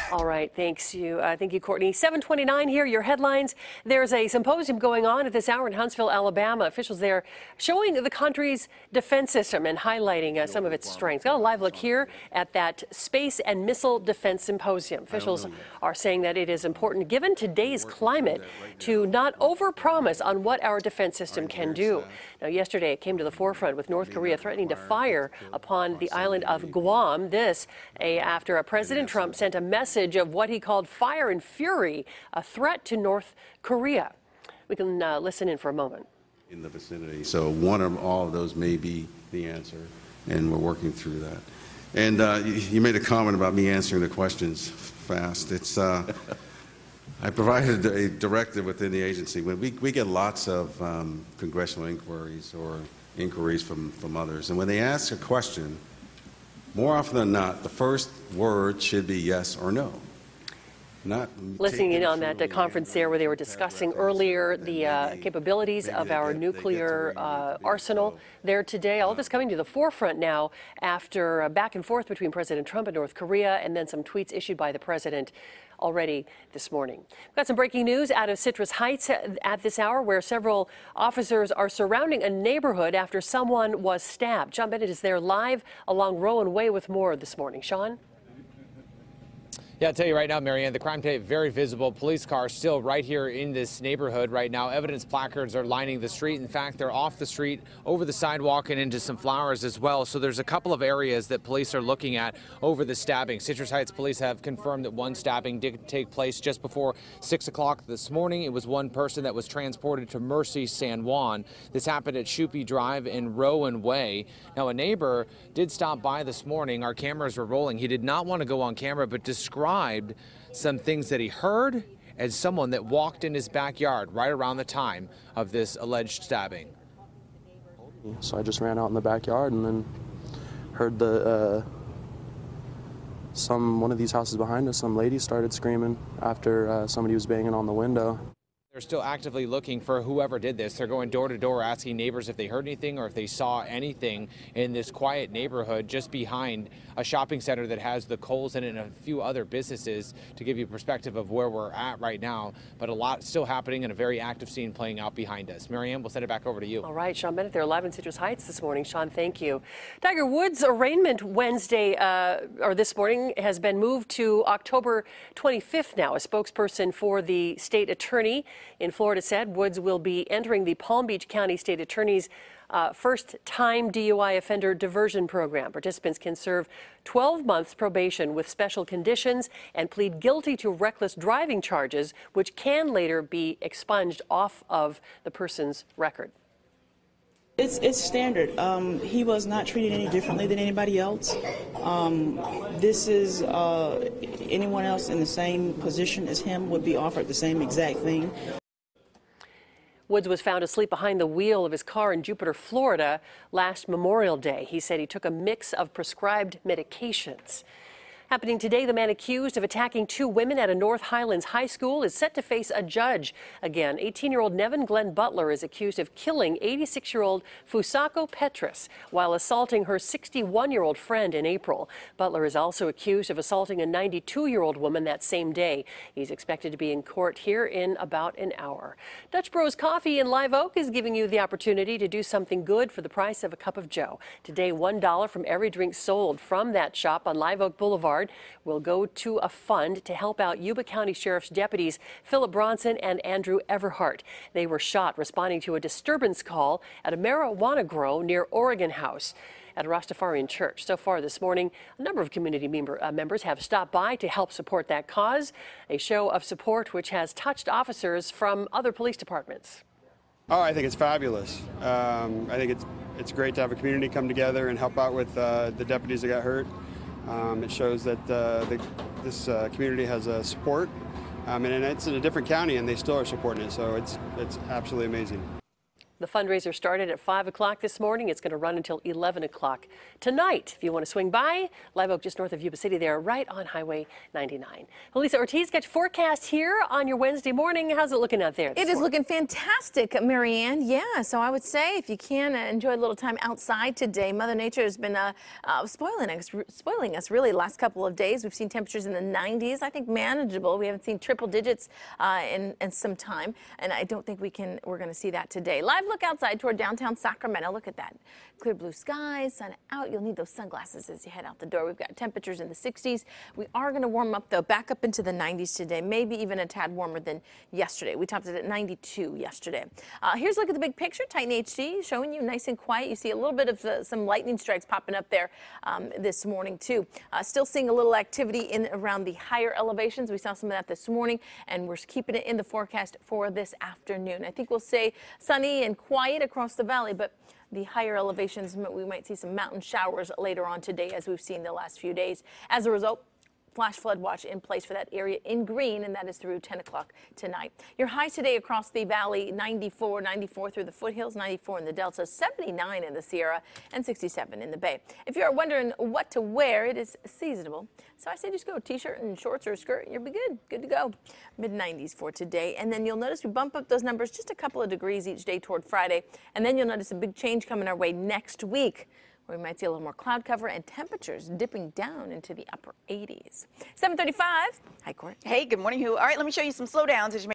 All right, thank you, Courtney. 7:29 here, your headlines. There's a symposium going on at this hour in Huntsville, Alabama. Officials there showing the country's defense system and highlighting some of its strengths. Got a live look here at that Space and Missile Defense Symposium. Officials are saying that it is important, given today's climate, to not overpromise on what our defense system can do. Now, yesterday it came to the forefront with North Korea threatening to fire upon the island of Guam. This after President Trump sent a message of what he called fire and fury, a threat to North Korea. We can listen in for a moment. In the vicinity, so one or all of those may be the answer, and we're working through that. And you made a comment about me answering the questions fast. It's I provided a directive within the agency. When we get lots of congressional inquiries or inquiries from others, and when they ask a question, more often than not, the first word should be yes or no. Not listening in on that conference there where they were discussing earlier the capabilities of our nuclear arsenal there today. All this coming to the forefront now after back and forth between President Trump and North Korea, and then some tweets issued by the president already this morning. We've got some breaking news out of Citrus Heights at this hour, where several officers are surrounding a neighborhood after someone was stabbed. Sean Bennett is there live along Rowan Way with more this morning. Sean? Yeah, I'll tell you right now, Marianne, the crime tape very visible. Police cars still right here in this neighborhood right now. Evidence placards are lining the street. In fact, they're off the street, over the sidewalk, and into some flowers as well. So there's a couple of areas that police are looking at over the stabbing. Citrus Heights police have confirmed that one stabbing did take place just before 6 o'clock this morning. It was one person that was transported to Mercy San Juan. This happened at Shoopy Drive and Rowan Way. Now, a neighbor did stop by this morning. Our cameras were rolling. He did not want to go on camera, but described some things that he heard as someone that walked in his backyard right around the time of this alleged stabbing. So I just ran out in the backyard and then heard one of these houses behind us, some lady started screaming after somebody was banging on the window. They're still actively looking for whoever did this. They're going door to door asking neighbors if they heard anything or if they saw anything in this quiet neighborhood just behind a shopping center that has the Kohl's in it and a few other businesses, to give you a perspective of where we're at right now. But a lot still happening and a very active scene playing out behind us. Marianne, we'll send it back over to you. All right, Sean Bennett, they're live in Citrus Heights this morning. Sean, thank you. Tiger Woods' arraignment this morning has been moved to October 25th now. A spokesperson for the state attorney in Florida said Woods will be entering the Palm Beach County State Attorney's first-time DUI offender diversion program. Participants can serve 12 months probation with special conditions and plead guilty to reckless driving charges, which can later be expunged off of the person's record. It's standard. He was not treated any differently than anybody else. This is anyone else in the same position as him would be offered the same exact thing. Woods was found asleep behind the wheel of his car in Jupiter, Florida last Memorial Day. He said he took a mix of prescribed medications. Happening today, the man accused of attacking two women at a North Highlands high school is set to face a judge. Again, 18-year-old Nevin Glenn Butler is accused of killing 86-year-old Fusako Petrus while assaulting her 61-year-old friend in April. Butler is also accused of assaulting a 92-year-old woman that same day. He's expected to be in court here in about an hour. Dutch Bros Coffee in Live Oak is giving you the opportunity to do something good for the price of a cup of joe. Today, $1 from every drink sold from that shop on Live Oak Boulevard will go to a fund to help out Yuba County Sheriff's deputies Philip Bronson and Andrew Everhart. They were shot responding to a disturbance call at a marijuana grow near Oregon House at a Rastafarian church. So far this morning, a number of community members have stopped by to help support that cause, a show of support which has touched officers from other police departments. Oh, I think it's fabulous. I think it's great to have a community come together and help out with the deputies that got hurt. It shows that this community has support, and it's in a different county, and they still are supporting it. So it's absolutely amazing. The fundraiser started at 5 o'clock this morning. It's going to run until 11 o'clock tonight. If you want to swing by, Live Oak just north of Yuba City there, right on Highway 99. Elisa Ortiz, got your forecast here on your Wednesday morning. How's it looking out there? It is looking fantastic, Marianne. Yeah, so I would say if you can enjoy a little time outside today. Mother Nature has been spoiling us really the last couple of days. We've seen temperatures in the 90s. I think manageable. We haven't seen triple digits in some time, and I don't think we're going to see that today. Live look outside toward downtown Sacramento. Look at that. Clear blue skies, sun out. You'll need those sunglasses as you head out the door. We've got temperatures in the 60s. We are going to warm up, though, back up into the 90s today, maybe even a tad warmer than yesterday. We topped it at 92 yesterday. Here's a look at the big picture. Titan HD showing you nice and quiet. You see a little bit of some lightning strikes popping up there this morning, too. Still seeing a little activity in around the higher elevations. We saw some of that this morning, and we're keeping it in the forecast for this afternoon. I think we'll stay sunny and quiet across the valley, but the higher elevations, we might see some mountain showers later on today, as we've seen the last few days. As a result, flash flood watch in place for that area in green, and that is through 10 o'clock tonight. Your highs today across the valley, 94 through the foothills, 94 in the Delta, 79 in the Sierra, and 67 in the Bay. If you're wondering what to wear, it is seasonable. So I say just go t-shirt and shorts or a skirt, and you'll be good to go. Mid-90s for today. And then you'll notice we bump up those numbers just a couple of degrees each day toward Friday. And then you'll notice a big change coming our way next week, where we might see a little more cloud cover and temperatures dipping down into the upper 80s. 7:35. Hi, Court. Hey, good morning, Hugh. All right, let me show you some slowdowns as you